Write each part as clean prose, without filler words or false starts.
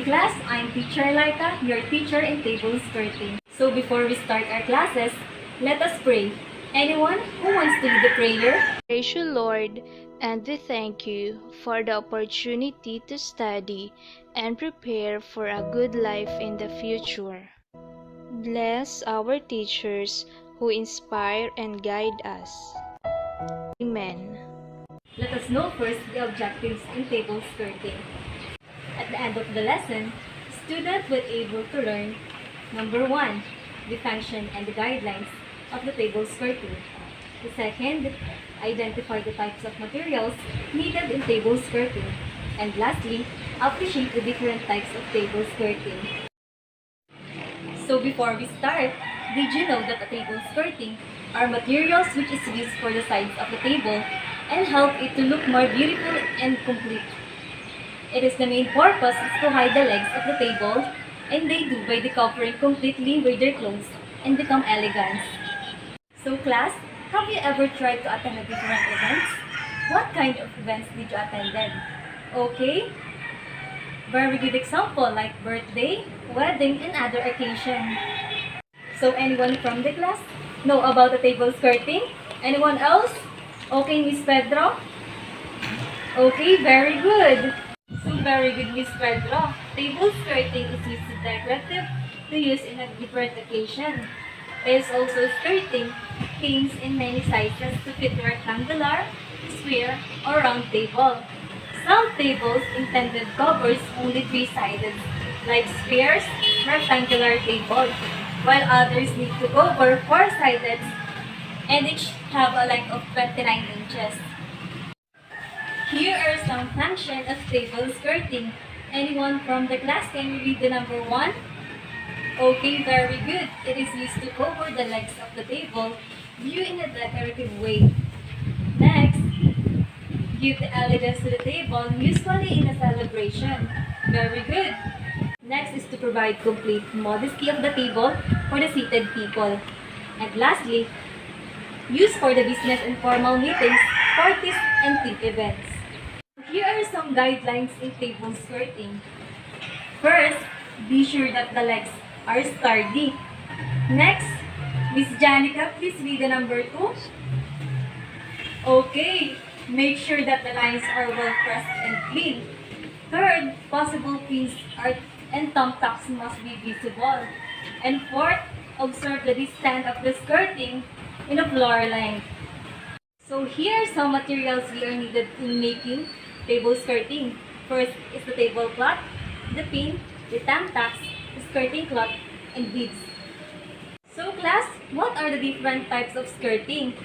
morning class, I'm Teacher Laica, your teacher in table skirting. So before we start our classes, let us pray. Anyone who wants to lead the prayer? Praise you, Lord, and we thank you for the opportunity to study and prepare for a good life in the future. Bless our teachers who inspire and guide us. Amen. Let us know first the objectives in table skirting. At the end of the lesson, students will be able to learn number 1, the function and the guidelines of the table skirting. The second, identify the types of materials needed in table skirting. And lastly, appreciate the different types of table skirting. So before we start, did you know that a table skirting are materials which is used for the sides of the table and help it to look more beautiful and complete? It is the main purpose is to hide the legs of the table, and they do by the covering completely with their clothes and become elegant. So class, have you ever tried to attend a different events? What kind of events did you attend then? Okay? Very good example like birthday, wedding, and other occasion. So anyone from the class know about the table skirting? Anyone else? Okay, Miss Pedro? Okay, very good. So very good, Miss Pedro. Table skirting is used as decorative to use in a different occasion. There is also skirting themes in many sizes to fit rectangular, square, or round table. Some tables intended covers only 3-sided, like squares, rectangular table, while others need to cover 4-sided and each have a length of 29 inches. Here are some functions of table skirting. Anyone from the class can read the number 1? Okay, very good. It is used to cover the legs of the table, view in a decorative way. Next, give the elegance to the table, usually in a celebration. Very good. Next is to provide complete modesty of the table for the seated people. And lastly, used for the business and formal meetings, parties, and team events. Here are some guidelines in table skirting. First, be sure that the legs are sturdy. Next, Miss Janica, please read the number 2. Okay, make sure that the lines are well pressed and clean. Third, possible pins and thumb tacks must be visible. And fourth, observe the distance of the skirting in a floor length. So here are some materials we are needed in making table skirting. First is the tablecloth, the pin, the thumb tacks, the skirting cloth, and beads. So class, what are the different types of skirting?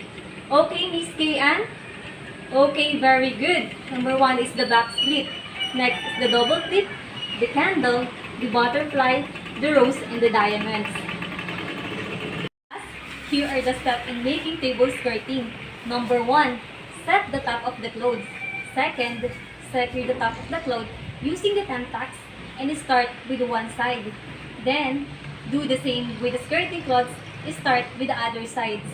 Okay, Miss Kayan? Okay, very good. Number 1 is the back split. Next is the double tip, the candle, the butterfly, the rose, and the diamonds. Here are the steps in making table skirting. Number 1, set the top of the clothes. Second, secure the top of the cloth using the thumb tacks and start with one side. Then, do the same with the skirting cloths. Start with the other sides.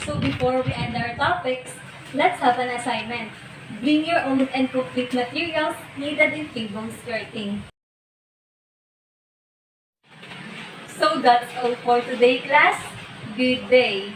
So before we end our topics, let's have an assignment. Bring your own and complete materials needed in table skirting. So that's all for today, class. Good day.